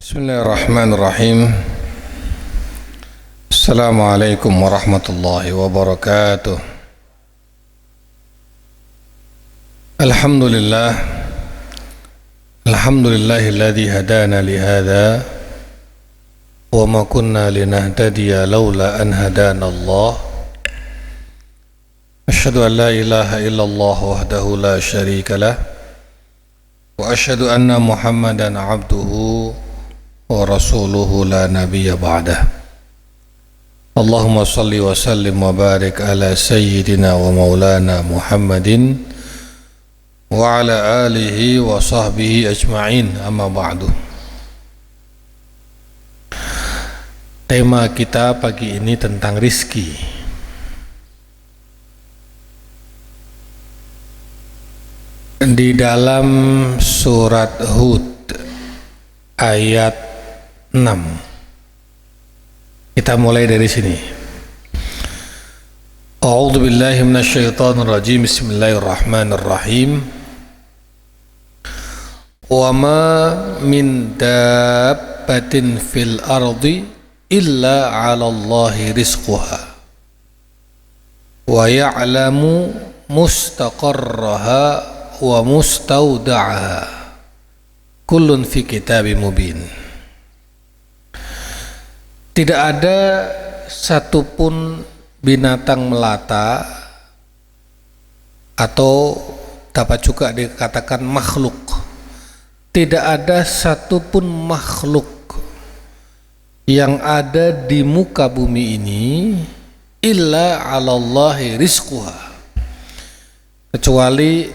Bismillahirrahmanirrahim. Assalamualaikum warahmatullahi wabarakatuh. Alhamdulillah. Alhamdulillahilladzi hadana lihada wa ma kunna linahtadiya laula an hadana Allah. Asyhadu an la ilaha illallah wahdahu la syarika lah wa asyhadu anna Muhammadan abduhu wa rasuluhu la nabiyya ba'dah. Allahumma salli wa sallim wa barik ala sayyidina wa maulana Muhammadin wa ala alihi wa sahbihi ajma'in, amma ba'du. Tema kita pagi ini tentang rizki. Di dalam surat Hud ayat 6. Kita mulai dari sini. A'udzu billahi minasyaitonir rajim. Bismillahirrahmanirrahim. Wa ma min dabbatin fil ardi illa 'alallahi rizquha wa ya'lamu mustaqarraha wa mustawda'aha kullun fi kitabim mubin. Tidak ada satupun binatang melata atau dapat juga dikatakan makhluk. Tidak ada satupun makhluk yang ada di muka bumi ini illa 'alallahi rizquha, kecuali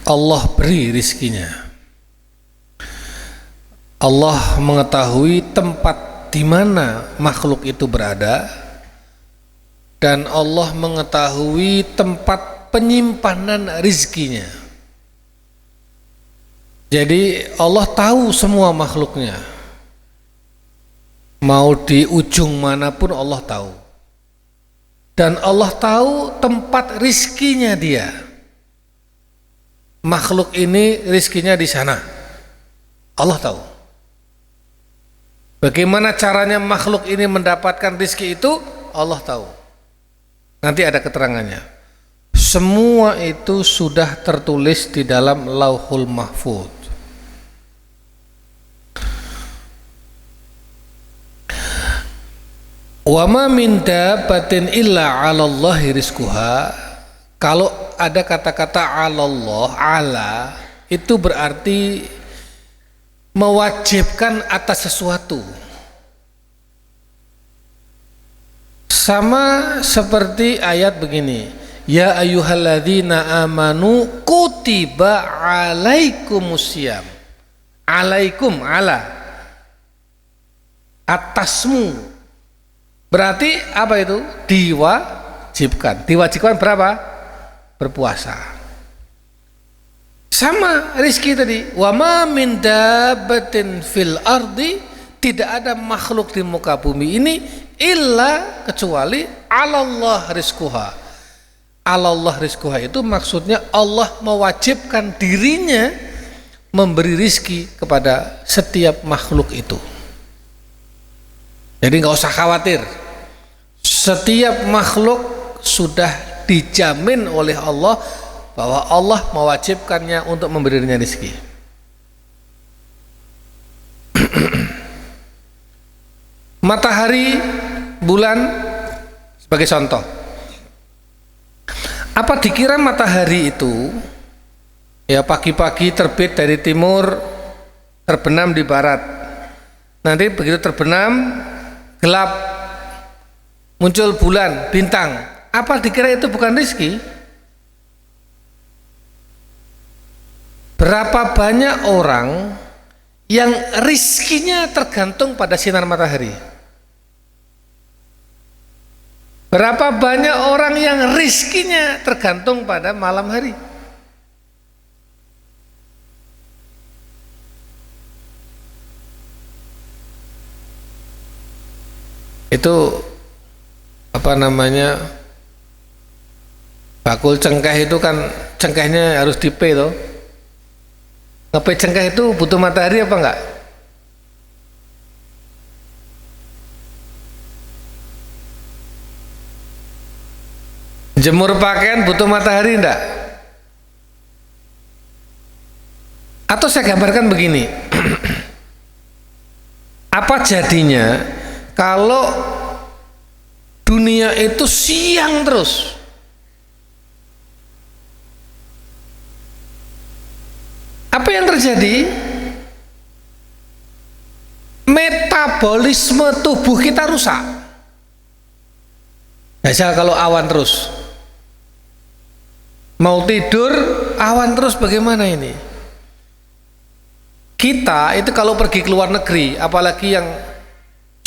Allah beri rizkinya. Allah mengetahui tempat di mana makhluk itu berada, dan Allah mengetahui tempat penyimpanan rizkinya. Jadi Allah tahu semua makhluknya, mau di ujung manapun Allah tahu, dan Allah tahu tempat rizkinya dia. Makhluk ini rizkinya di sana, Allah tahu. Bagaimana caranya makhluk ini mendapatkan rizki itu, Allah tahu. Nanti ada keterangannya. Semua itu sudah tertulis di dalam Lauhul Mahfuz. Wa ma min dabbatin illa 'alallahi rizquha. Kalau ada kata-kata 'alallah, ala itu berarti mewajibkan atas sesuatu. Sama seperti ayat begini, ya ayyuhalladzina amanu kutiba alaikumusiyam. Alaikum, ala, atasmu. Berarti apa itu? Diwajibkan. Diwajibkan berapa? Berpuasa. Sama rizki tadi, wa ma min dabbatin fil ardi, tidak ada makhluk di muka bumi ini illa kecuali 'alallah rizquha. 'Alallah rizquha itu maksudnya Allah mewajibkan dirinya memberi rizki kepada setiap makhluk itu. Jadi nggak usah khawatir, setiap makhluk sudah dijamin oleh Allah bahwa Allah mewajibkannya untuk memberinya rezeki. Matahari, bulan sebagai contoh. Apa dikira matahari itu ya pagi-pagi terbit dari timur, terbenam di barat. Nanti begitu terbenam, gelap, muncul bulan, bintang. Apa dikira itu bukan rezeki? Berapa banyak orang yang rizkinya tergantung pada sinar matahari? Berapa banyak orang yang rizkinya tergantung pada malam hari? Itu apa namanya, bakul cengkeh itu kan cengkehnya harus dipe toh. Ngepet cengkeh itu butuh matahari apa enggak? Jemur pakaian butuh matahari enggak? Atau saya gambarkan begini. Apa jadinya kalau dunia itu siang terus? Apa yang terjadi? Metabolisme tubuh kita rusak. Biasa kalau awan terus, mau tidur awan terus, bagaimana ini? Kita itu kalau pergi ke luar negeri, apalagi yang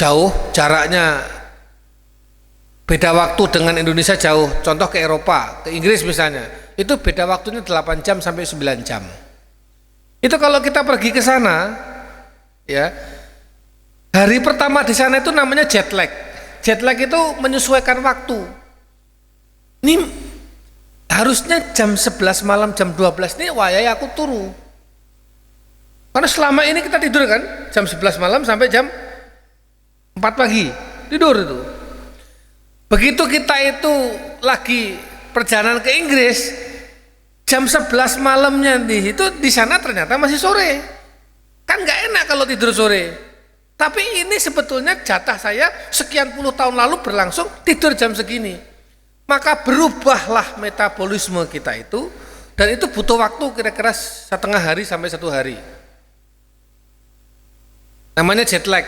jauh jaraknya, beda waktu dengan Indonesia jauh, contoh ke Eropa, ke Inggris misalnya, itu beda waktunya 8 jam sampai 9 jam. Itu kalau kita pergi ke sana, ya, hari pertama di sana itu namanya jet lag. Jet lag itu menyesuaikan waktu. Ini harusnya jam 11 malam, jam 12 ini wayai aku turu. Karena selama ini kita tidur kan, jam 11 malam sampai jam 4 pagi, tidur itu. Begitu kita itu lagi perjalanan ke Inggris, jam 11 malamnya di sana ternyata masih sore. Kan nggak enak kalau tidur sore. Tapi ini sebetulnya jatah saya sekian puluh tahun lalu berlangsung tidur jam segini. Maka berubahlah metabolisme kita itu, dan itu butuh waktu kira-kira setengah hari sampai 1 hari. Namanya jet lag.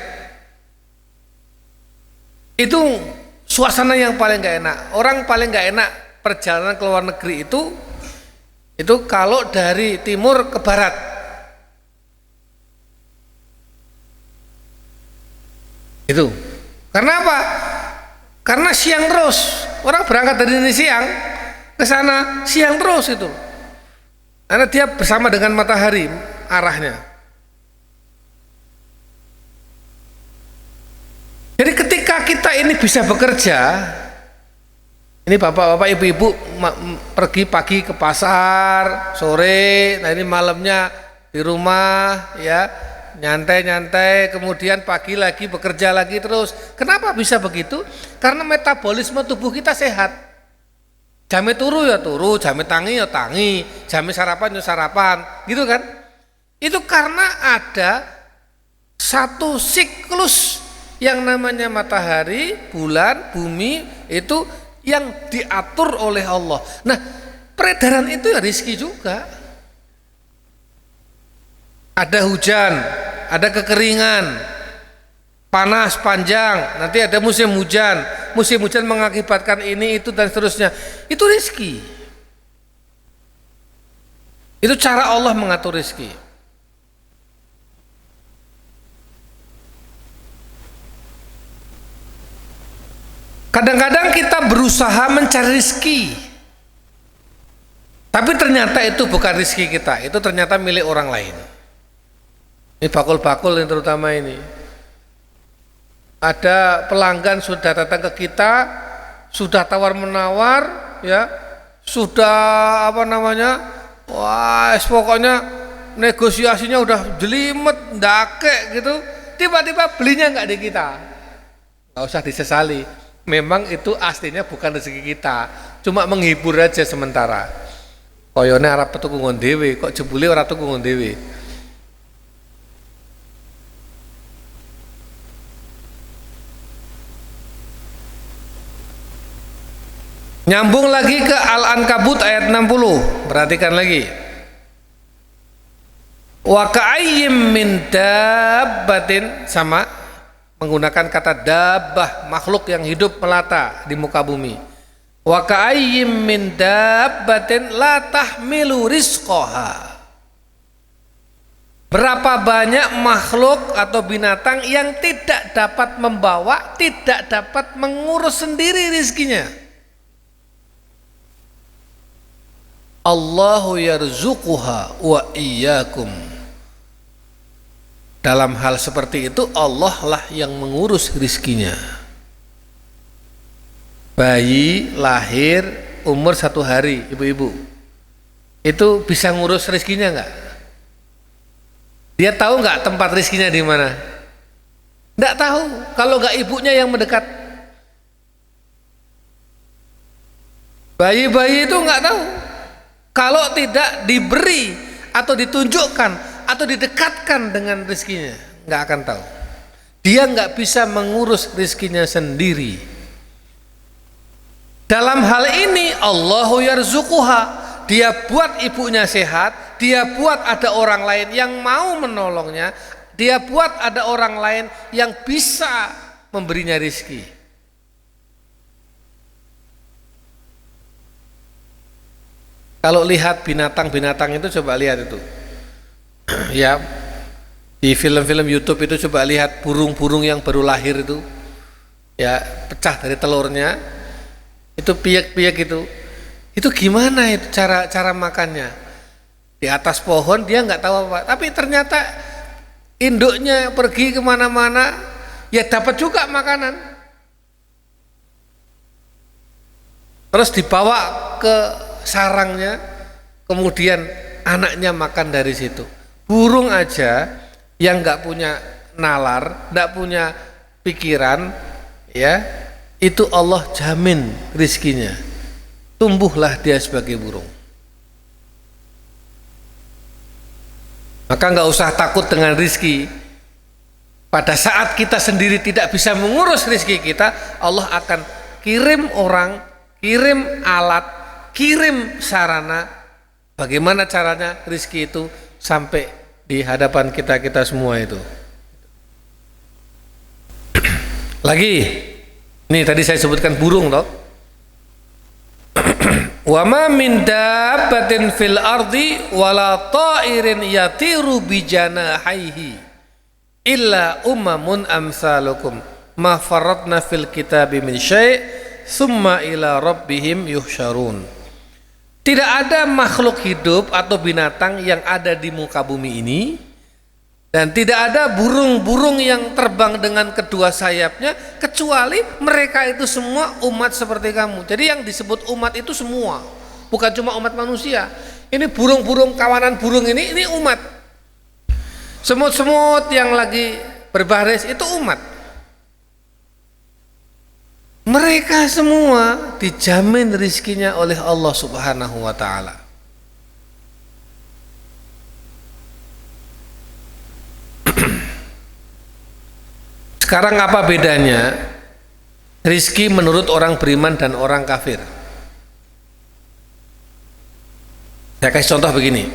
Itu suasana yang paling gak enak. Orang paling gak enak perjalanan ke luar negeri itu kalau dari timur ke barat. Itu karena apa? Karena siang terus. Orang berangkat dari ini siang ke sana siang terus itu. Karena dia bersama dengan matahari arahnya. Jadi ketika kita ini bisa bekerja, ini bapak-bapak, ibu-ibu pergi pagi ke pasar, sore, nah ini malamnya di rumah, ya, nyantai-nyantai, kemudian pagi lagi bekerja lagi terus. Kenapa bisa begitu? Karena metabolisme tubuh kita sehat. Jame turu ya turu, jame tangi ya tangi, jame sarapan ya sarapan, gitu kan? Itu karena ada satu siklus yang namanya matahari, bulan, bumi itu yang diatur oleh Allah. Nah, peredaran itu ya rezeki juga. Ada hujan, ada kekeringan, panas panjang, nanti ada musim hujan. Musim hujan mengakibatkan ini, itu, dan seterusnya. Itu rezeki. Itu cara Allah mengatur rezeki. Kadang-kadang kita berusaha mencari rezeki, tapi ternyata itu bukan rezeki kita, itu ternyata milik orang lain. Ini bakul-bakul yang terutama ini. Ada pelanggan sudah datang ke kita, sudah tawar-menawar, ya, sudah apa namanya, wah, pokoknya negosiasinya udah jelimet, ndake gitu. Tiba-tiba belinya nggak di kita, nggak usah disesali. Memang itu aslinya bukan rezeki kita, cuma menghibur aja sementara. Koyone arep tuku ngon dhewe, kok jebule ora tuku ngon dhewe. Nyambung lagi ke Al-Ankabut ayat 60. Perhatikan lagi. Wa ka'ayyim min dabbatin, sama menggunakan kata dabbah, makhluk yang hidup melata di muka bumi. Wa ka'ayyim min dabbatin la tahmilu rizqaha. Berapa banyak makhluk atau binatang yang tidak dapat membawa, tidak dapat mengurus sendiri rizkinya. Allahu yarzuquha wa iyyakum. Dalam hal seperti itu Allah lah yang mengurus rizkinya. Bayi lahir umur 1 hari, ibu-ibu, itu bisa ngurus rizkinya enggak? Dia tahu nggak tempat rizkinya di mana? Nggak tahu. Kalau nggak ibunya yang mendekat. Bayi-bayi itu nggak tahu. Kalau tidak diberi atau ditunjukkan atau didekatkan dengan rizkinya, nggak akan tahu. Dia nggak bisa mengurus rizkinya sendiri. Dalam hal ini Allahu yarzuquha. Dia buat ibunya sehat, dia buat ada orang lain yang mau menolongnya, dia buat ada orang lain yang bisa memberinya rizki. Kalau lihat binatang-binatang itu, coba lihat itu. Ya, di film-film YouTube itu coba lihat burung-burung yang baru lahir itu, ya pecah dari telurnya, itu piak-piak itu gimana itu cara makannya? Di atas pohon dia nggak tahu apa, tapi ternyata induknya pergi kemana-mana, ya dapat juga makanan. Terus dibawa ke sarangnya, kemudian anaknya makan dari situ. Burung aja yang nggak punya nalar, nggak punya pikiran, ya itu Allah jamin rizkinya. Tumbuhlah dia sebagai burung. Maka nggak usah takut dengan rizki. Pada saat kita sendiri tidak bisa mengurus rizki kita, Allah akan kirim orang, kirim alat, kirim sarana. Bagaimana caranya rizki itu sampai di hadapan kita semua itu. Lagi, nih tadi saya sebutkan burung toh. Wa ma min dabbatin fil ardi wala ta'irin yatiru bi janahihi illa umamun amsalukum ma farratna fil kitabi min syai' thumma ila rabbihim yuhsyarun. Tidak ada makhluk hidup atau binatang yang ada di muka bumi ini, dan tidak ada burung-burung yang terbang dengan kedua sayapnya kecuali mereka itu semua umat seperti kamu. Jadi yang disebut umat itu semua, bukan cuma umat manusia. Ini burung-burung, kawanan burung ini umat. Semut-semut yang lagi berbaris itu umat. Mereka semua dijamin rizkinya oleh Allah Subhanahu wa ta'ala. Sekarang apa bedanya rizki menurut orang beriman dan orang kafir? Saya kasih contoh begini.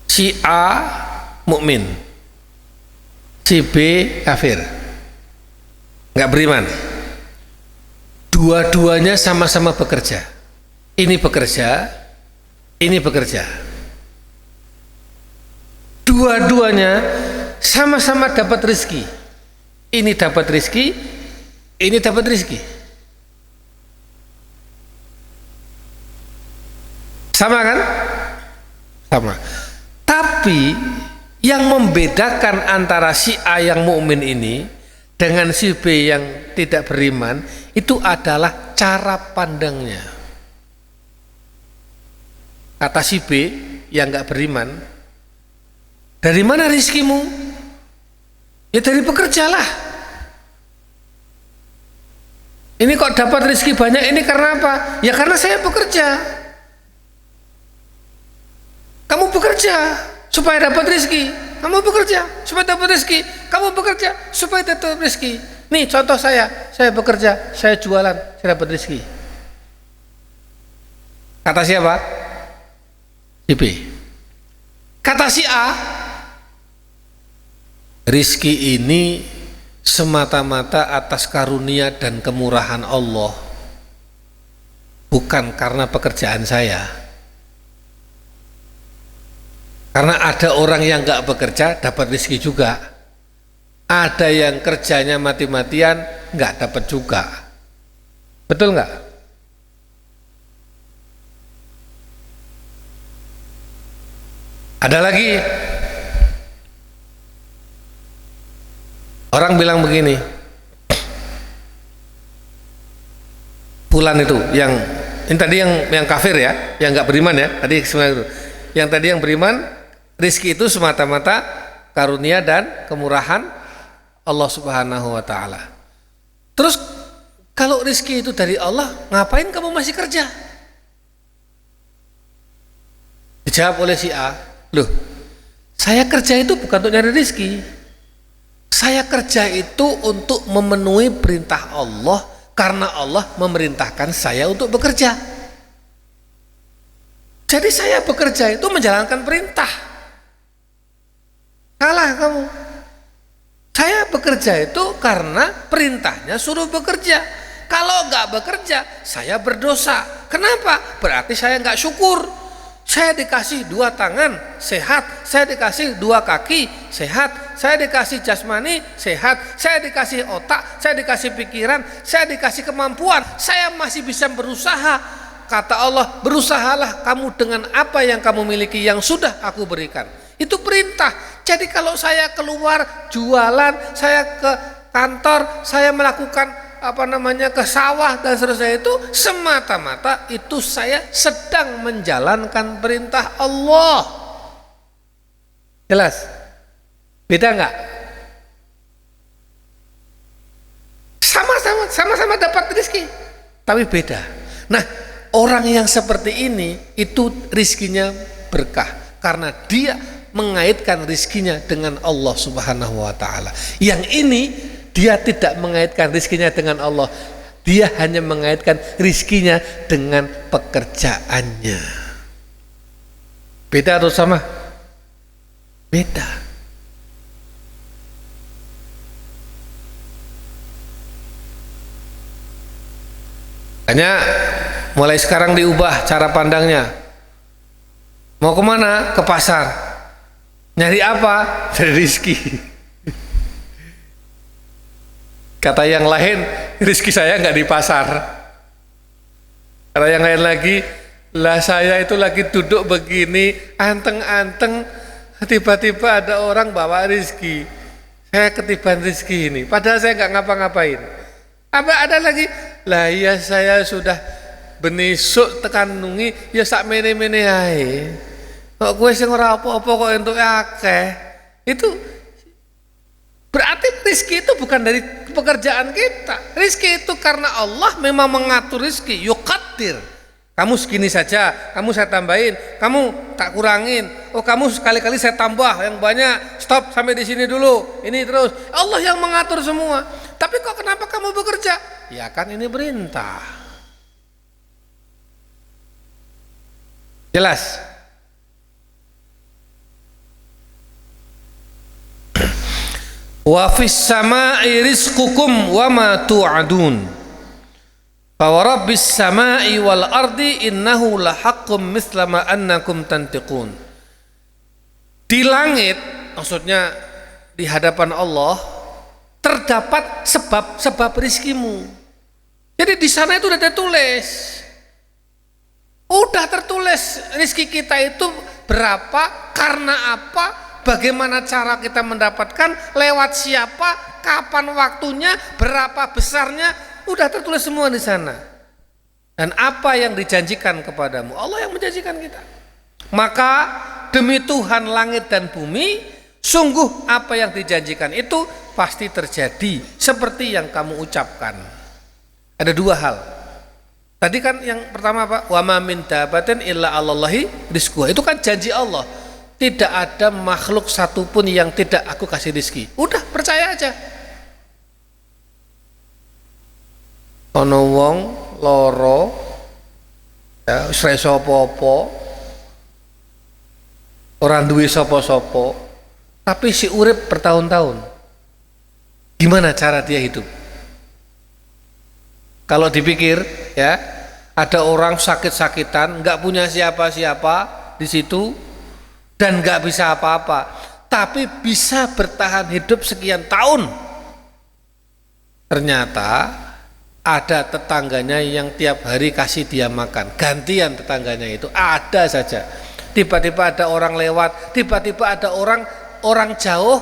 Si A mukmin, si B kafir, nggak beriman. Dua-duanya sama-sama bekerja. Ini bekerja, ini bekerja. Dua-duanya sama-sama dapat rizki. Ini dapat rizki, ini dapat rizki. Sama kan? Sama. Tapi yang membedakan antara si A yang mukmin ini dengan si B yang tidak beriman itu adalah cara pandangnya. Kata si B yang nggak beriman, dari mana rizkimu? Ya dari pekerja lah. Ini kok dapat rezeki banyak ini karena apa? Ya karena saya bekerja. Kamu bekerja supaya dapat rezeki. Kamu bekerja supaya dapat rezeki. Kamu bekerja supaya dapat rezeki. Nih contoh saya bekerja, saya jualan, saya dapat rezeki. Kata siapa? Si B. Kata si A, rizki ini semata-mata atas karunia dan kemurahan Allah, bukan karena pekerjaan saya. Karena ada orang yang nggak bekerja dapat rizki juga, ada yang kerjanya mati-matian nggak dapat juga. Betul nggak? Ada lagi orang bilang begini, fulan itu yang ini tadi yang kafir ya, yang nggak beriman ya, tadi sebenarnya itu. Yang tadi yang beriman Rizki itu semata-mata karunia dan kemurahan Allah Subhanahu wa taala. Terus kalau rizki itu dari Allah, ngapain kamu masih kerja? Dijawab oleh si A, loh, saya kerja itu bukan untuk nyari rizki. Saya kerja itu untuk memenuhi perintah Allah, karena Allah memerintahkan saya untuk bekerja. Jadi saya bekerja itu menjalankan perintah. Salah kamu. Saya bekerja itu karena perintahnya suruh bekerja. Kalau nggak bekerja, saya berdosa. Kenapa? Berarti saya nggak syukur. Saya dikasih 2 tangan sehat, saya dikasih 2 kaki sehat, saya dikasih jasmani sehat, saya dikasih otak, saya dikasih pikiran, saya dikasih kemampuan, saya masih bisa berusaha. Kata Allah, berusahalah kamu dengan apa yang kamu miliki yang sudah aku berikan. Itu perintah. Jadi kalau saya keluar jualan, saya ke kantor, saya melakukan ke sawah dan seterusnya, itu semata-mata itu saya sedang menjalankan perintah Allah. Jelas? Beda enggak? Sama-sama dapat rezeki, tapi beda. Nah, orang yang seperti ini itu rizkinya berkah karena dia mengaitkan rizkinya dengan Allah Subhanahu wa taala. Yang ini dia tidak mengaitkan rizkinya dengan Allah, dia hanya mengaitkan rizkinya dengan pekerjaannya. Beda atau sama? Beda. Hanya mulai sekarang diubah cara pandangnya. Mau kemana? Ke pasar. Nyari apa? Cari rizki. Kata yang lain, rizki saya nggak di pasar. Kata yang lain lagi, lah saya itu lagi duduk begini, anteng-anteng, tiba-tiba ada orang bawa rizki. Saya ketiban rizki ini, padahal saya nggak ngapa-ngapain. Apa ada lagi? Lah iya saya sudah benisuk tekan nungi, ya sak mene-mene ae. Kok gue sing ora apa-apa kok entuk akeh. Itu berarti rizki itu bukan dari pekerjaan kita. Rizki itu karena Allah memang mengatur rizki. Yuqaddir. Kamu segini saja, kamu saya tambahin, kamu tak kurangin. Oh kamu sekali-kali saya tambah yang banyak. Stop sampai di sini dulu. Ini terus. Allah yang mengatur semua. Tapi kok kenapa kamu bekerja? Ya kan ini perintah. Jelas? Wa fis samai rizqukum wa ma tu'adun. Fa rabbis samai wal ardi innahu lahaqqum mithla ma annakum tantiqun. Di langit, maksudnya di hadapan Allah, terdapat sebab-sebab rizkimu. Jadi di sana itu udah tertulis. Udah tertulis rizki kita itu berapa, karena apa, bagaimana cara kita mendapatkan, lewat siapa, kapan waktunya, berapa besarnya, udah tertulis semua di sana. Dan apa yang dijanjikan kepadamu, Allah yang menjanjikan kita. Maka demi Tuhan langit dan bumi, sungguh apa yang dijanjikan itu pasti terjadi seperti yang kamu ucapkan. Ada 2 hal. Tadi kan yang pertama apa? Wa ma min dabatin illa 'alallahi rizquha. Itu kan janji Allah. Tidak ada makhluk satupun yang tidak aku kasih rizki. Udah percaya aja. Ono wong loro, ya, wis reso apa-apa, orang duwe sapa-sapa, tapi si urip bertahun-tahun. Gimana cara dia hidup? Kalau dipikir, ya, ada orang sakit-sakitan, nggak punya siapa-siapa di situ, dan nggak bisa apa-apa, tapi bisa bertahan hidup sekian tahun. Ternyata ada tetangganya yang tiap hari kasih dia makan, gantian tetangganya itu ada saja. Tiba-tiba ada orang lewat, tiba-tiba ada orang jauh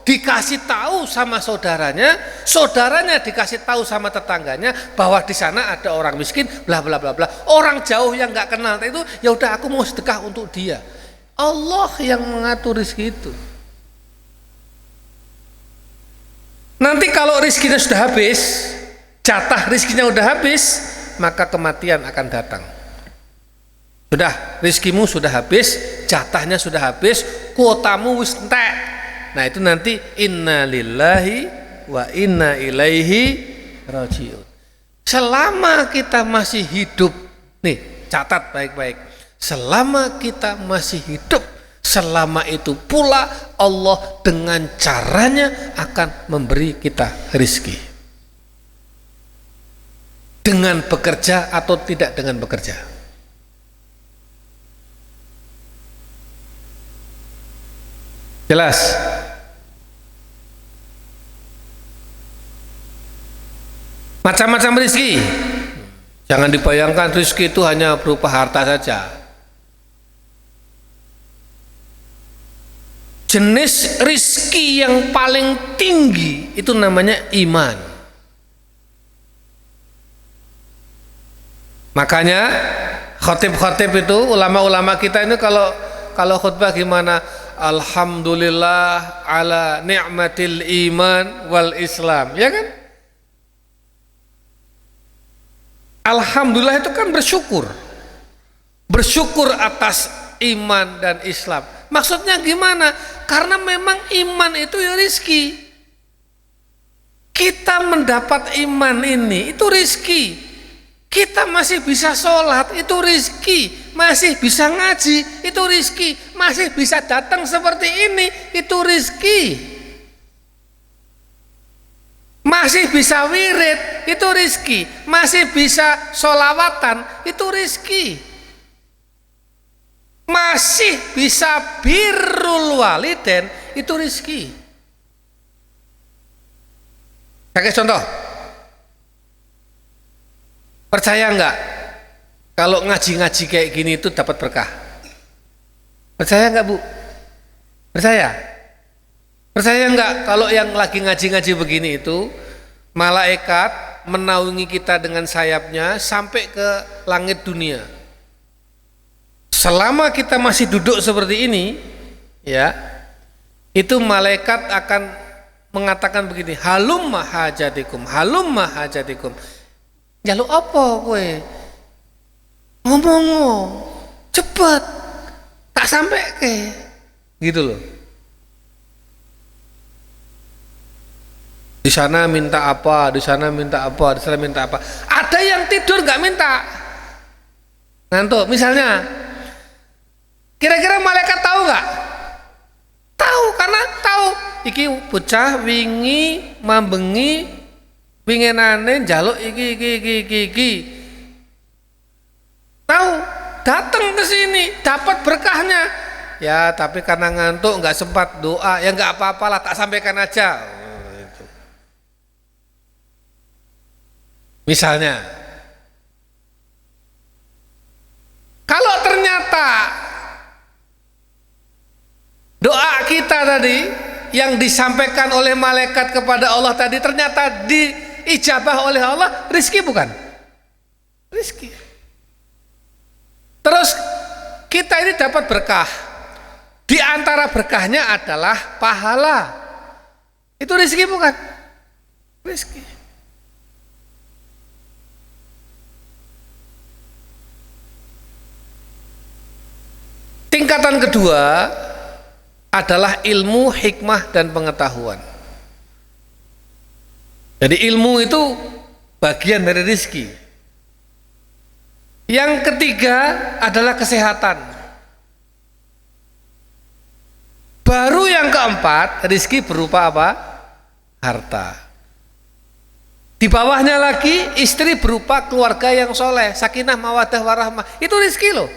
dikasih tahu sama saudaranya, saudaranya dikasih tahu sama tetangganya bahwa di sana ada orang miskin, bla bla bla bla. Orang jauh yang nggak kenal itu, ya udah aku mau sedekah untuk dia. Allah yang mengatur rezeki itu. Nanti kalau rezekinya sudah habis, jatah rezekinya sudah habis, maka kematian akan datang. Sudah, rezekimu sudah habis, jatahnya sudah habis, kuotamu wis entek. Nah itu nanti inna lillahi wa inna ilaihi rajiun. Selama kita masih hidup, nih catat baik-baik, selama kita masih hidup, selama itu pula Allah dengan caranya akan memberi kita rezeki, dengan bekerja atau tidak dengan bekerja. Jelas? Macam-macam rezeki. Jangan dibayangkan rezeki itu hanya berupa harta saja. Jenis rezeki yang paling tinggi itu namanya iman. Makanya khotib-khotib itu, ulama-ulama kita ini kalau khutbah gimana? Alhamdulillah ala ni'matil iman wal Islam, ya kan? Alhamdulillah itu kan bersyukur atas iman dan Islam. Maksudnya gimana? Karena memang iman itu ya rezeki. Kita mendapat iman ini itu rezeki. Kita masih bisa sholat itu rezeki, masih bisa ngaji itu rezeki, masih bisa datang seperti ini itu rezeki, masih bisa wirid itu rezeki, masih bisa sholawatan itu rezeki, masih bisa birrul waliden itu rezeki. Pakai contoh. Percaya enggak kalau ngaji-ngaji kayak gini itu dapat berkah? Percaya enggak, Bu? Percaya? Percaya enggak kalau yang lagi ngaji-ngaji begini itu malaikat menaungi kita dengan sayapnya sampai ke langit dunia? Selama kita masih duduk seperti ini, ya, itu malaikat akan mengatakan begini, halumma hajatikum, halumma hajatikum. Jaluk apa kowe? Ngomong cepet, tak sampai ke, gitu loh. Di sana minta apa, di sana minta apa, di sana minta apa. Ada yang tidur nggak minta, ngantuk. Misalnya, kira-kira malaikat tahu nggak? Tahu, karena tahu. Iki bocah wingi mambengi. Pinginane njaluk iki. Tahu, datang ke sini, dapat berkahnya. Ya, tapi karena ngantuk nggak sempat doa, ya nggak apa-apalah, tak sampaikan aja. Gitu. Misalnya, kalau ternyata doa kita tadi yang disampaikan oleh malaikat kepada Allah tadi ternyata diijabah oleh Allah, rizki bukan? Rizki. Terus kita ini dapat berkah. Di antara berkahnya adalah pahala. Itu rizki bukan? Rizki. Tingkatan kedua adalah ilmu, hikmah, dan pengetahuan. Jadi ilmu itu bagian dari rezeki. Yang ketiga adalah kesehatan. Baru yang keempat, rezeki berupa apa? Harta. Di bawahnya lagi istri berupa keluarga yang soleh, sakinah, mawaddah, warahmah. Itu rezeki loh.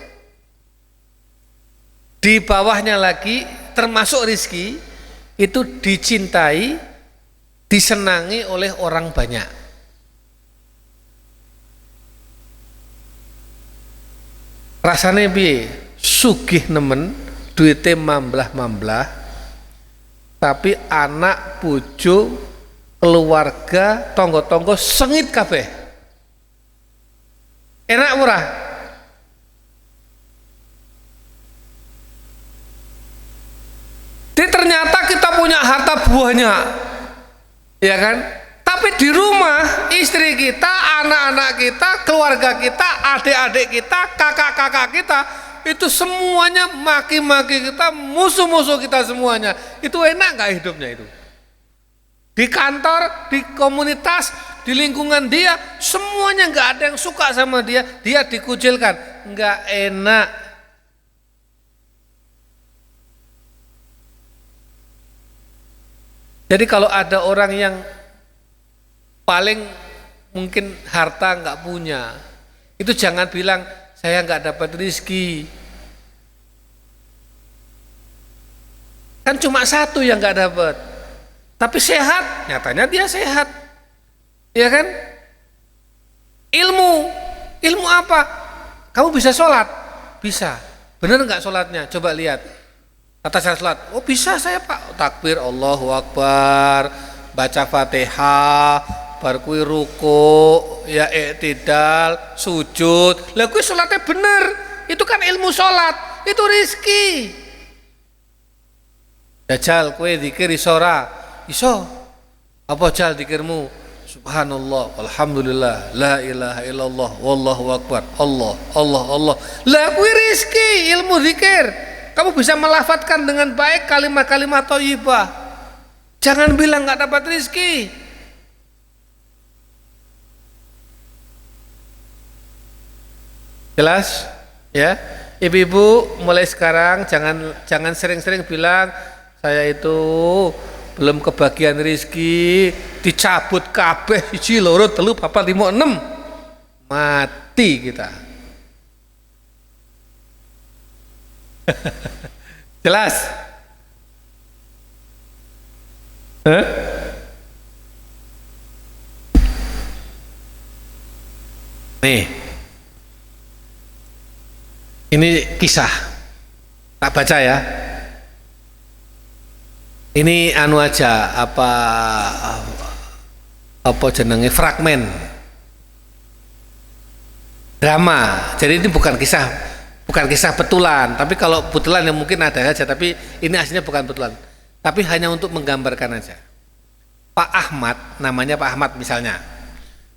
Di bawahnya lagi termasuk rezeki itu dicintai, disenangi oleh orang banyak. Rasanya piye? Sugih nemen, duite mamblah-mamblah, tapi anak, bojo, keluarga, tonggo-tonggo sengit kabeh. Enak murah? Jadi ternyata kita punya harta banyak, ya kan? Tapi di rumah istri kita, anak-anak kita, keluarga kita, adik-adik kita, kakak-kakak kita, itu semuanya maki-maki kita, musuh-musuh kita semuanya. Itu enak nggak hidupnya itu? Di kantor, di komunitas, di lingkungan dia, semuanya nggak ada yang suka sama dia, dia dikucilkan, nggak enak. Jadi kalau ada orang yang paling mungkin harta nggak punya, itu jangan bilang saya nggak dapat rezeki. Kan cuma satu yang nggak dapat. Tapi sehat, nyatanya dia sehat, ya kan? Ilmu apa? Kamu bisa sholat, bisa. Bener nggak sholatnya? Coba lihat. Kata saya sholat, oh bisa saya pak. Takbir, Allahu Akbar, baca Fatihah, barkui ruku, ya i'tidal, sujud. Lah kuwi sholatnya bener. Itu kan ilmu sholat, itu rizki. Jajal kue zikir isora. Iso apa jal dikirmu? Subhanallah, alhamdulillah, la ilaha illallah, wallahu akbar, Allah, Allah, Allah. Lah kuwi rizki, ilmu zikir. Kamu bisa melafadzkan dengan baik kalimat-kalimat thayyibah. Jangan bilang enggak dapat rizki. Jelas? Ya. Ibu-ibu mulai sekarang jangan sering-sering bilang saya itu belum kebagian rizki, dicabut kabeh 1 2 3 4 5 6, mati kita. Jelas? Nih, ini kisah, tak baca ya. Ini anu aja apa jenenge fragmen drama. Jadi ini bukan kisah betulan, tapi kalau betulan yang mungkin ada aja, tapi ini aslinya bukan betulan. Tapi hanya untuk menggambarkan aja. Pak Ahmad, namanya Pak Ahmad misalnya,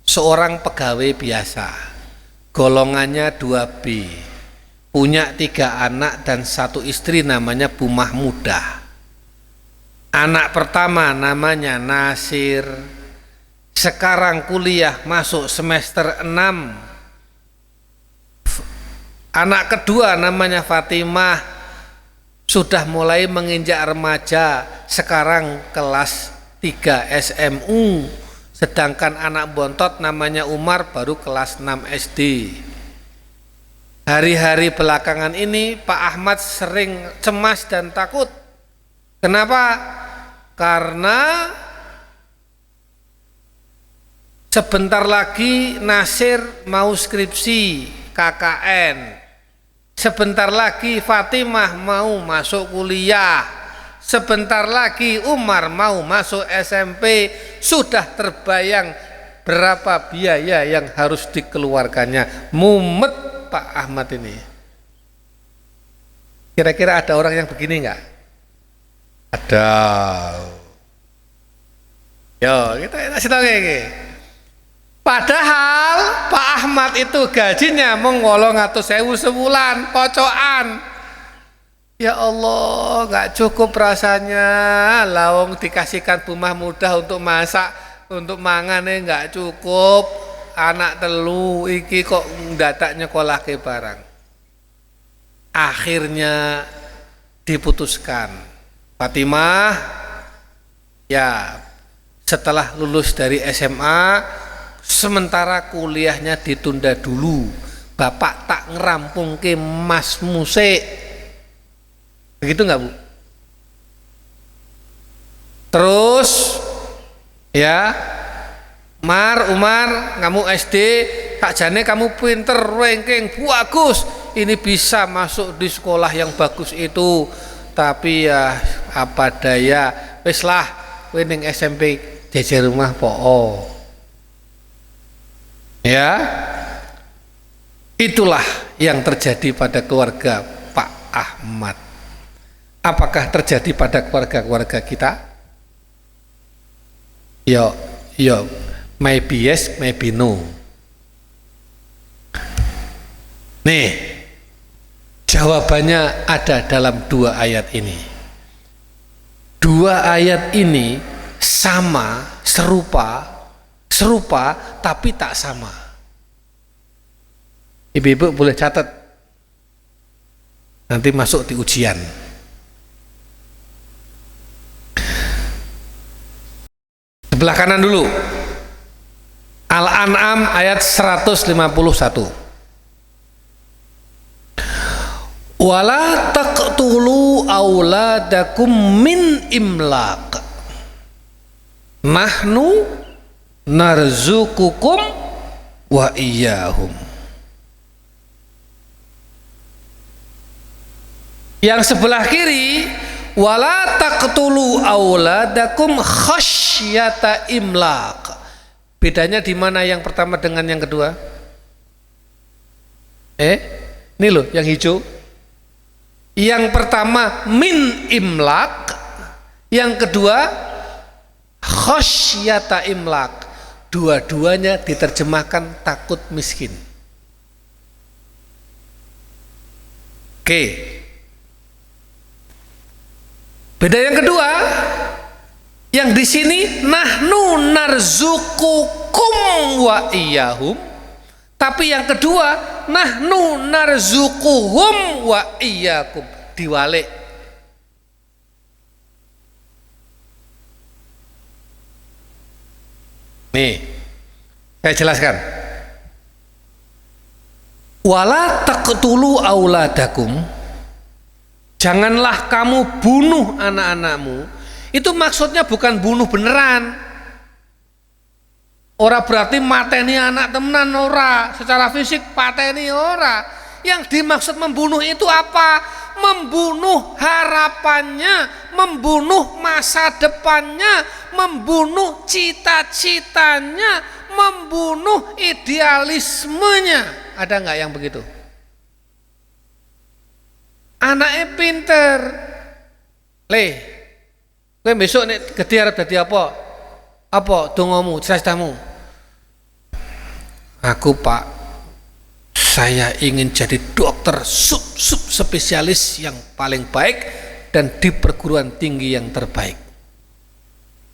seorang pegawai biasa, golongannya 2B, punya 3 anak dan 1 istri namanya Bu Mahmudah. Anak pertama namanya Nasir, sekarang kuliah masuk semester 6. Anak kedua namanya Fatimah, sudah mulai menginjak remaja, sekarang kelas 3 SMU. Sedangkan anak bontot namanya Umar baru kelas 6 SD. Hari-hari belakangan ini Pak Ahmad sering cemas dan takut. Kenapa? Karena sebentar lagi Nasir mau skripsi KKN, sebentar lagi Fatimah mau masuk kuliah, sebentar lagi Umar mau masuk SMP. Sudah terbayang berapa biaya yang harus dikeluarkannya. Mumet Pak Ahmad ini. Kira-kira ada orang yang begini enggak? Ada. Yo, kita kasih tahu kayak. Padahal Pak Ahmad itu gajinya mung 800.000 sebulan, pocokan. Ya Allah, nggak cukup rasanya. Lawang dikasihkan Bu Mahmudah untuk masak, untuk mangan nggak cukup. Anak telu iki kok ndadak nyekolahke barang. Akhirnya diputuskan. Fatimah ya setelah lulus dari SMA sementara kuliahnya ditunda dulu. Bapak tak ngerampungke mas musik. Begitu enggak Bu? Terus ya Umar, kamu SD, sakjane kamu pinter, ranking bagus, ini bisa masuk di sekolah yang bagus itu. Tapi ya apa daya, wis lah kowe ning SMP jejer rumah poo. Ya. Itulah yang terjadi pada keluarga Pak Ahmad. apakah terjadi pada keluarga-keluarga kita? Yo, maybe yes, maybe no. Nih, jawabannya ada dalam dua ayat ini. Dua ayat ini sama, serupa, tapi tak sama. Ibu-ibu boleh catat, nanti masuk di ujian. Sebelah kanan dulu, Al-An'am ayat 151. Wala taqtulu auladakum min imlaq, nahnu narzukukum wa iyyahum. Yang sebelah kiri, wala taqtulu auladakum khasyata imlaq. Bedanya di mana yang pertama dengan yang kedua? Ini loh yang hijau. Yang pertama min imlaq, yang kedua khasyata imlaq. Dua-duanya diterjemahkan takut miskin. Oke. Beda yang kedua, yang di sini nahnu narzukukum wa iyyahum, tapi yang kedua nahnu narzukuhum wa iyyakum, diwalik. Nih, saya jelaskan. Wala taqtulu auladakum, janganlah kamu bunuh anak-anakmu. Itu maksudnya bukan bunuh beneran. Ora berarti mateni anak temenan, ora. Secara fisik pateni, ora. Yang dimaksud membunuh itu apa? Membunuh harapannya, membunuh masa depannya, membunuh cita-citanya, membunuh idealismenya. Ada nggak yang begitu? Anaknya pinter, kowe besok nek gede arep dadi apa? Apa dongamu, cita-citamu? Aku, Pak, saya ingin jadi dokter spesialis yang paling baik dan di perguruan tinggi yang terbaik.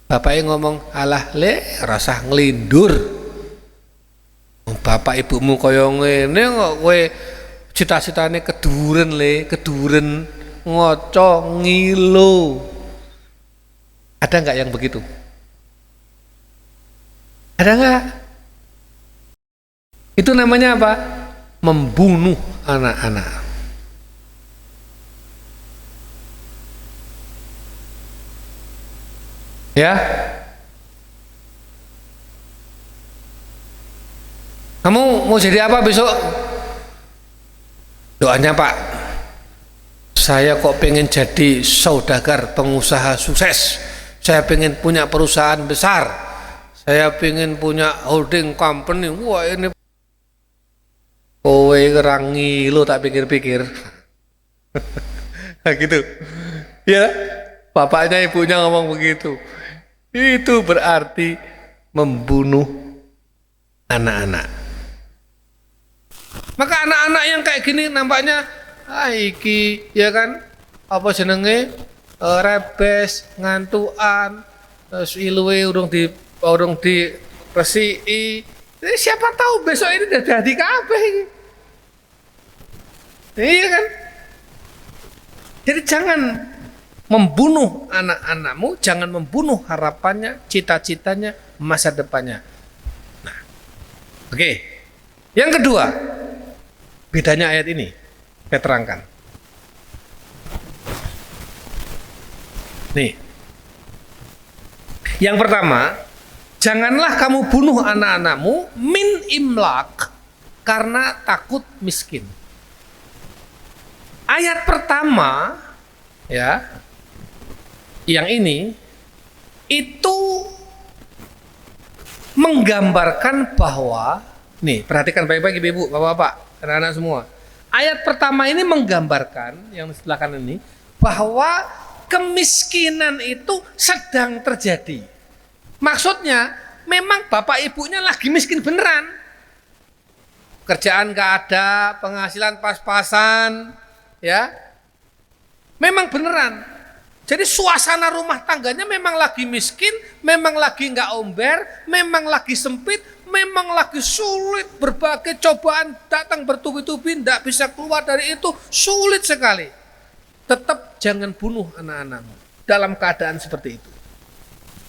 Bapaknya ngomong, alah rasa ngelindur. Bapak ibumu kaya ngene kok kowe cita-citane keduren ngoco ngilo. Ada nggak yang begitu? Ada nggak? Itu namanya apa? Membunuh anak-anak. Ya, kamu mau jadi apa besok? Doanya, Pak, saya kok pengen jadi saudagar, pengusaha sukses. Saya pengen punya perusahaan besar. Saya pengen punya holding company. Wah, ini kowe ngerangi lo, tak pikir-pikir. Nah, gitu. Ya, bapaknya ibunya ngomong begitu. Itu berarti membunuh anak-anak. Maka anak-anak yang kayak gini nampaknya iki ya kan, apa jenenge, rebes, ngantuan, iluwe urung di resiki. Siapa tahu besok ini udah jadi kabeh. Iya kan? Jadi jangan membunuh anak-anakmu, jangan membunuh harapannya, cita-citanya, masa depannya. Nah, oke. Yang kedua, bedanya ayat ini saya terangkan. Nih, yang pertama, janganlah kamu bunuh anak-anakmu min imlak, karena takut miskin. Ayat pertama, ya, yang ini itu menggambarkan bahwa, nih perhatikan baik-baik ibu-ibu, bapak-bapak, anak-anak semua. Ayat pertama ini menggambarkan, yang di sebelah kanan ini bahwa kemiskinan itu sedang terjadi. Maksudnya memang bapak ibunya lagi miskin beneran. Kerjaan gak ada, penghasilan pas-pasan, ya. Memang beneran. Jadi suasana rumah tangganya memang lagi miskin, memang lagi gak omber, memang lagi sempit, memang lagi sulit, berbagai cobaan datang bertubi-tubi, tidak bisa keluar dari itu, sulit sekali. Tetap jangan bunuh anak-anakmu dalam keadaan seperti itu.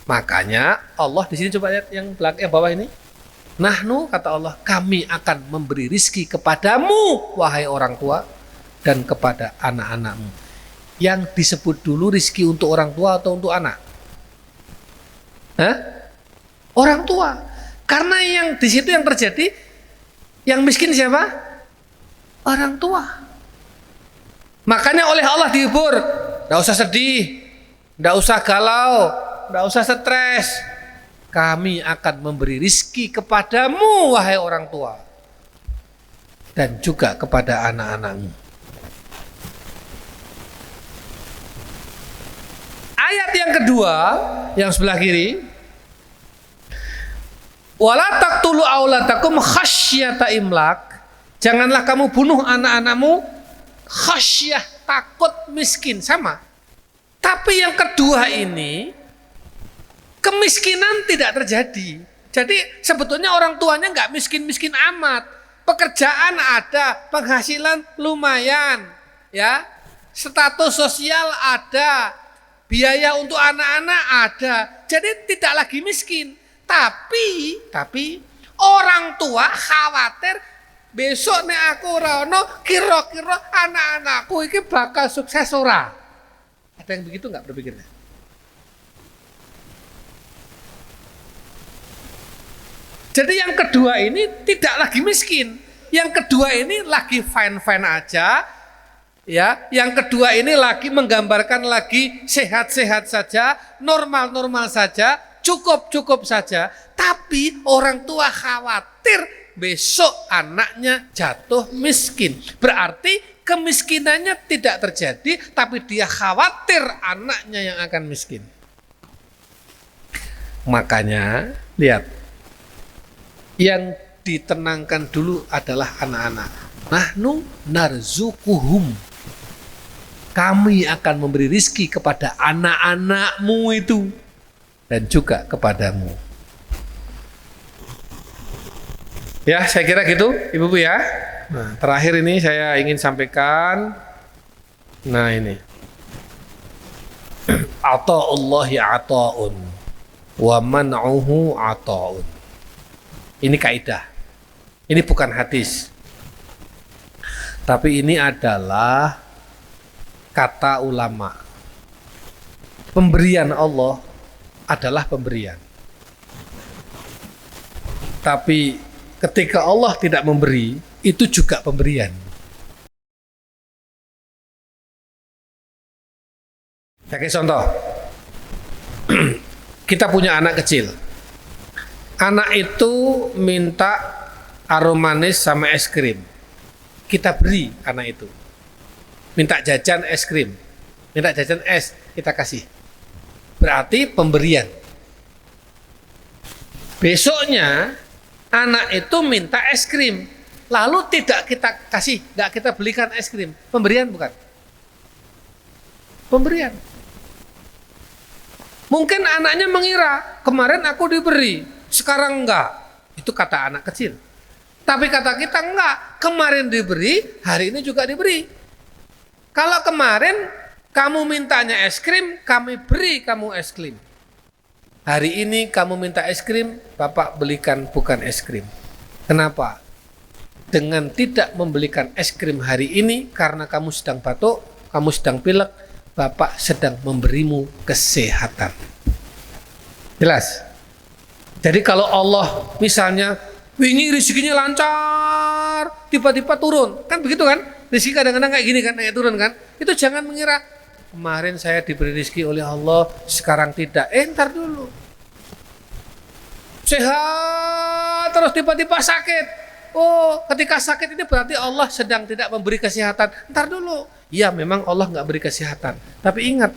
Makanya Allah di sini coba lihat yang belakang, yang bawah ini. Nahnu, kata Allah, kami akan memberi rizki kepadamu, wahai orang tua, dan kepada anak-anakmu. Yang disebut dulu rizki untuk orang tua atau untuk anak? Hah? Orang tua. Karena yang di situ yang terjadi, yang miskin siapa? Orang tua. Makanya oleh Allah dihibur, tidak usah sedih, tidak usah galau, tidak usah stres. Kami akan memberi rizki kepadamu, wahai orang tua, dan juga kepada anak-anakmu. Ayat yang kedua, yang sebelah kiri, wala taqtulu auladakum khasyata imlak. Janganlah kamu bunuh anak-anakmu khasyah, takut miskin, sama. Tapi yang kedua ini, kemiskinan tidak terjadi. Jadi sebetulnya orang tuanya nggak miskin-miskin amat. Pekerjaan ada, penghasilan lumayan, ya. Status sosial ada, biaya untuk anak-anak ada. Jadi tidak lagi miskin. Tapi orang tua khawatir besok nek aku ora ono, kira-kira anak-anakku iki bakal sukses ora. Ada yang begitu nggak berpikirnya? Jadi yang kedua ini tidak lagi miskin. Yang kedua ini lagi fine-fine aja. Ya, yang kedua ini lagi menggambarkan lagi sehat-sehat saja, normal-normal saja, cukup-cukup saja. Tapi orang tua khawatir besok anaknya jatuh miskin. Berarti kemiskinannya tidak terjadi, tapi dia khawatir anaknya yang akan miskin. Makanya, lihat. Yang ditenangkan dulu adalah anak-anak. Nahnu narzukuhum. Kami akan memberi rizki kepada anak-anakmu itu dan juga kepadamu. Ya, saya kira gitu, Ibu-ibu ya. Nah, terakhir ini saya ingin sampaikan. Nah, ini. Ata'ullahi ata'un wa man'uhu ata'un. Ini kaidah. Ini bukan hadis. Tapi ini adalah kata ulama. Pemberian Allah adalah pemberian. Tapi ketika Allah tidak memberi, itu juga pemberian. Saya kasih contoh. Kita punya anak kecil. Anak itu minta aroma manis sama es krim. Kita beri anak itu. Minta jajan es krim, minta jajan es, kita kasih. Berarti pemberian. Besoknya anak itu minta es krim, lalu tidak kita kasih, nggak kita belikan es krim. Pemberian bukan? Pemberian. Mungkin anaknya mengira kemarin aku diberi, sekarang enggak. Itu kata anak kecil. Tapi kata kita enggak, kemarin diberi, hari ini juga diberi. Kalau kemarin kamu mintanya es krim, kami beri kamu es krim. Hari ini kamu minta es krim, Bapak belikan bukan es krim. Kenapa? Dengan tidak membelikan es krim hari ini, karena kamu sedang batuk, kamu sedang pilek, Bapak sedang memberimu kesehatan. Jelas? Jadi kalau Allah misalnya wingi rezekinya lancar, tiba-tiba turun, kan begitu kan? Rezeki kadang-kadang kayak gini kan, kayak turun kan? Itu jangan mengira kemarin saya diberi rezeki oleh Allah, sekarang tidak. Ntar dulu. Sehat terus tiba-tiba sakit. Oh, ketika sakit ini berarti Allah sedang tidak memberi kesehatan. Ntar dulu. Ya, memang Allah nggak beri kesehatan. Tapi ingat,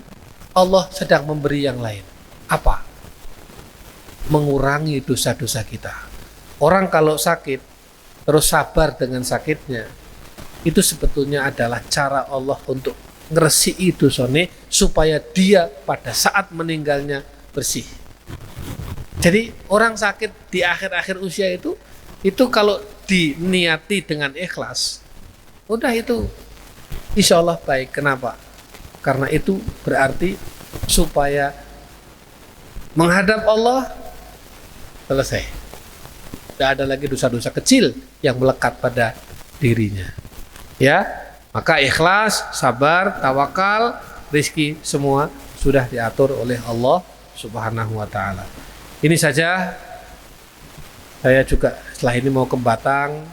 Allah sedang memberi yang lain. Apa? Mengurangi dosa-dosa kita. Orang kalau sakit, terus sabar dengan sakitnya, itu sebetulnya adalah cara Allah untuk ngeresi dosane supaya dia pada saat meninggalnya bersih. Jadi orang sakit di akhir-akhir usia itu kalau diniati dengan ikhlas, udah itu insya Allah baik. Kenapa? Karena itu berarti supaya menghadap Allah selesai. Tidak ada lagi dosa-dosa kecil yang melekat pada dirinya. Ya, maka ikhlas, sabar, tawakal, rizki semua sudah diatur oleh Allah Subhanahu wa Ta'ala. Ini saja. Saya juga setelah ini mau ke Batang,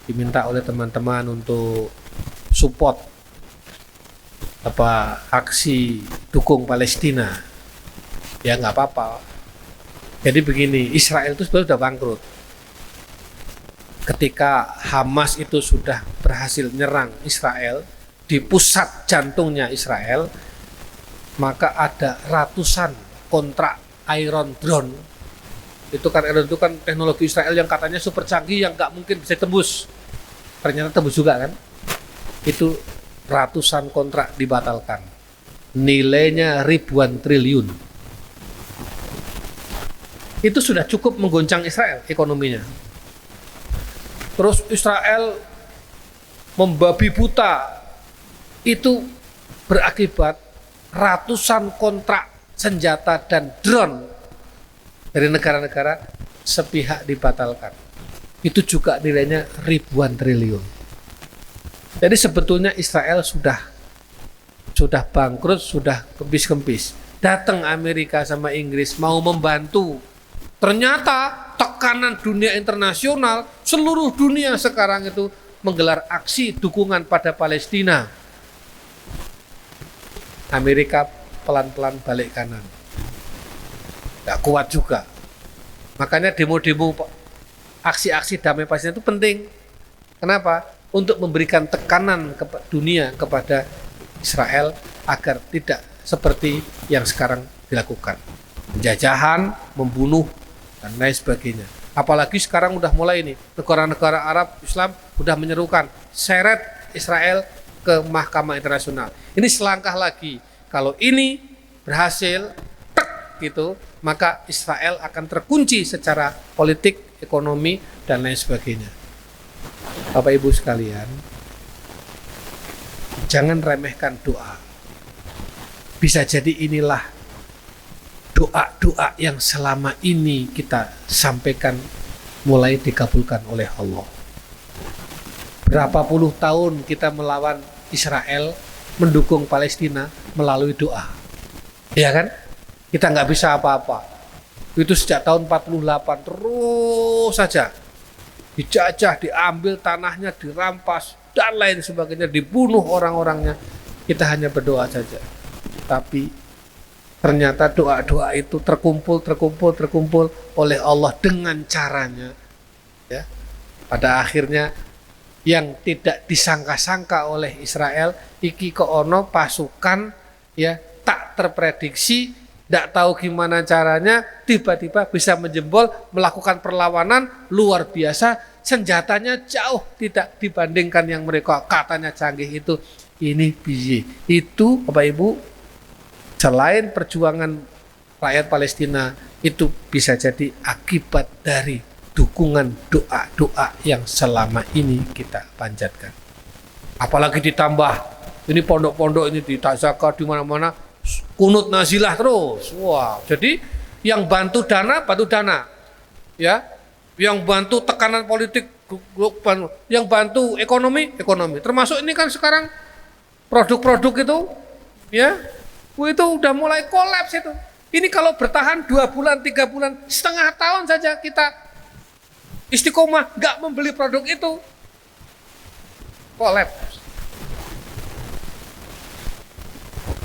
diminta oleh teman-teman untuk support aksi dukung Palestina. Ya nggak apa-apa. Jadi begini, Israel itu sebenarnya sudah bangkrut. Ketika Hamas itu sudah berhasil nyerang Israel di pusat jantungnya Israel, maka ada ratusan kontrak Iron Drone. Itu kan teknologi Israel yang katanya super canggih yang nggak mungkin bisa tembus. Ternyata tembus juga kan. Itu ratusan kontrak dibatalkan. Nilainya ribuan triliun. Itu sudah cukup menggoncang Israel ekonominya. Terus Israel membabi buta. Itu berakibat ratusan kontrak senjata dan drone dari negara-negara sepihak dibatalkan. Itu juga nilainya ribuan triliun. Jadi sebetulnya Israel sudah bangkrut, sudah kempis-kempis. Datang Amerika sama Inggris mau membantu. Ternyata tekanan dunia internasional, seluruh dunia sekarang itu menggelar aksi dukungan pada Palestina. Amerika pelan-pelan balik kanan. Gak kuat juga. Makanya demo-demo aksi-aksi damai Palestina itu penting. Kenapa? Untuk memberikan tekanan ke dunia kepada Israel agar tidak seperti yang sekarang dilakukan. Penjajahan, membunuh, dan lain sebagainya. Apalagi sekarang udah mulai nih, negara-negara Arab Islam udah menyerukan seret Israel ke Mahkamah Internasional. Ini selangkah lagi. Kalau ini berhasil, gitu, maka Israel akan terkunci secara politik, ekonomi, dan lain sebagainya. Bapak Ibu sekalian, jangan remehkan doa. Bisa jadi inilah doa-doa yang selama ini kita sampaikan mulai dikabulkan oleh Allah. Berapa puluh tahun kita melawan Israel, mendukung Palestina melalui doa. Ya kan? Kita nggak bisa apa-apa. Itu sejak tahun 48 terus saja dijajah, diambil tanahnya, dirampas dan lain sebagainya, dibunuh orang-orangnya. Kita hanya berdoa saja. Tapi ternyata doa-doa itu terkumpul oleh Allah dengan caranya. Ya. Pada akhirnya yang tidak disangka-sangka oleh Israel, iki koono pasukan ya tak terprediksi. Tidak tahu gimana caranya, tiba-tiba bisa menjebol, melakukan perlawanan luar biasa, senjatanya jauh tidak dibandingkan yang mereka katanya canggih itu. Ini biji. Itu Bapak Ibu, selain perjuangan rakyat Palestina, itu bisa jadi akibat dari dukungan doa-doa yang selama ini kita panjatkan. Apalagi ditambah, ini pondok-pondok ini di Tazaka, di mana-mana, kunut nazilah terus. Wah, jadi yang bantu dana, ya, yang bantu tekanan politik, yang bantu ekonomi. Termasuk ini kan sekarang produk-produk itu, ya, itu udah mulai kolaps itu. Ini kalau bertahan 2 bulan, 3 bulan, setengah tahun saja kita istiqomah nggak membeli produk itu, kolaps.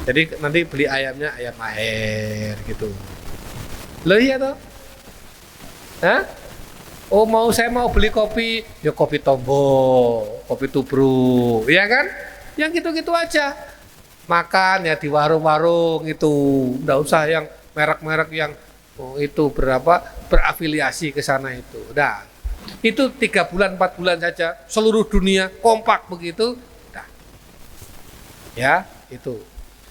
Jadi nanti beli ayamnya ayam air gitu. Loh iya toh? Hah? Oh saya mau beli kopi, ya kopi Tombo, kopi Tubruk, ya kan? Yang gitu-gitu aja. Makan ya di warung-warung itu, nggak usah yang merek-merek yang itu berafiliasi ke sana itu. Udah, itu 3 bulan 4 bulan saja, seluruh dunia kompak begitu. Udah. Ya, itu.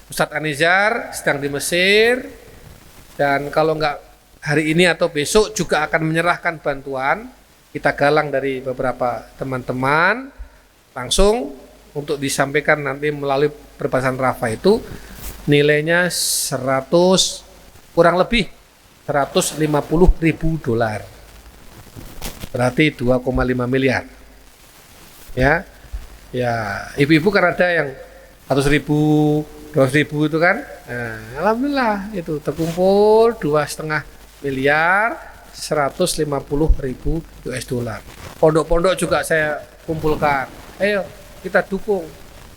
Ustadz Anizar sedang di Mesir dan kalau nggak hari ini atau besok juga akan menyerahkan bantuan. Kita galang dari beberapa teman-teman langsung untuk disampaikan nanti melalui perbatasan Rafah itu nilainya kurang lebih 150.000 dolar. Berarti 2,5 miliar. Ya. Ya, ibu-ibu kan ada yang 100.000, 200.000 itu kan. Nah, alhamdulillah itu terkumpul 2,5 miliar 150.000 US dollar. Pondok-pondok juga saya kumpulkan. Ayo kita dukung.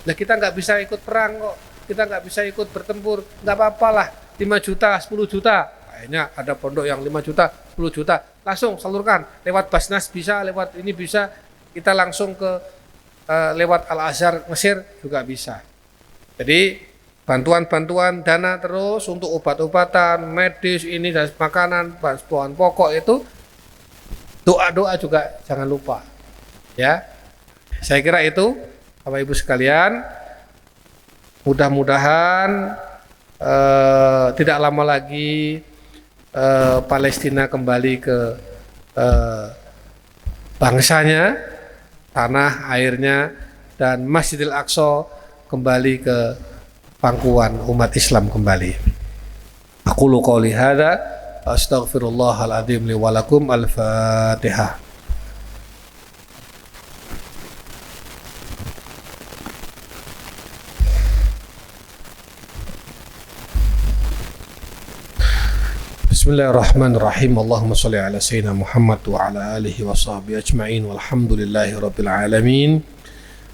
Nah kita nggak bisa ikut perang kok. Kita nggak bisa ikut bertempur. Nggak apa-apa lah. 5 juta, 10 juta. Akhirnya ada pondok yang 5 juta, 10 juta. Langsung salurkan. Lewat Basnas bisa, lewat ini bisa. Kita langsung ke lewat Al-Azhar Mesir juga bisa. Jadi bantuan-bantuan dana terus untuk obat-obatan, medis ini dan makanan, bahan pokok itu, doa-doa juga jangan lupa. Ya, saya kira itu, Bapak Ibu sekalian, mudah-mudahan tidak lama lagi Palestina kembali ke bangsanya, tanah airnya, dan Masjidil Aqsa kembali ke pangkuan umat Islam kembali. Aqulu qouli hadza astaghfirullahal azim li wa lakum. Al-Fatihah. Bismillahirrahmanirrahim. Allahumma shalli ala sayyidina Muhammad wa ala alihi wa sahbihi ajma'in walhamdulillahi rabbil alamin.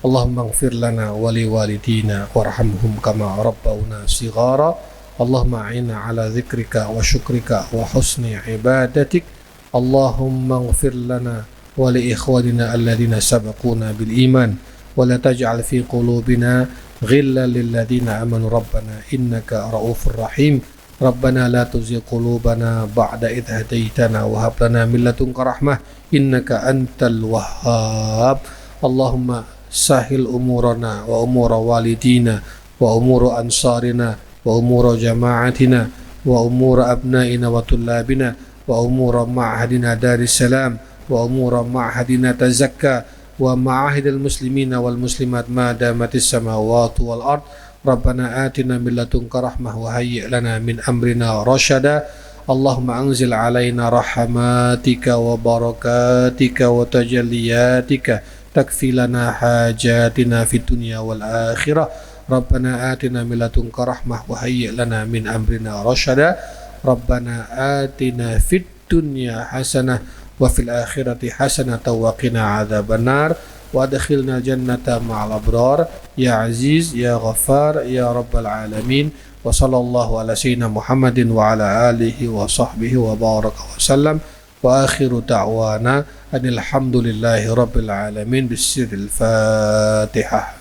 Allahumma ighfir lana wa li walidina warhamhum kama rabbawna shighara. Allahumma a'inna ala dzikrika wa syukrika wa husni ibadatik. Allahumma ighfir lana wa li ikhwanina alladhina sabaquna bil iman wa la taj'al fi qulubina ghillan lil ladzina amanu rabbana innaka ra'ufur rahim. Rabbana la tuzigh qulubana ba'da idh hadaitana wa hab lana min ladunka rahmah innaka antal wahhab. Allahumma sahil umurana wa umura walidina wa umura ansarina wa umura jama'atina wa umura abnaina wa tullabina wa umura ma'hadina darissalam wa umura ma'hadina tazakka wa ma'ahidil muslimina wal muslimat ma damatis samawati wal ard. Rabbana atina min ladunka rahmah wa hayyi' lana min amrina rasyada. Allahumma anzil alaina rahmatika wa barakatika wa tajalliyatika takfi lana hajatina fid dunya wal akhirah. Rabbana atina min ladunka rahmah wa hayyi' lana min amrina rasyada. Rabbana atina fid dunya hasanah wa fil akhirati hasanah wa qina adzabannar wa adkhilna jannata ma'al abrar ya aziz ya ghaffar ya rabbal alamin. Wa sallallahu ala sayyidina Muhammadin wa ala alihi wa sahbihi wa baraka wa sallam. Wa akhiru da'wana anil hamdulillahi rabbil alamin. Bisiril Fatihah.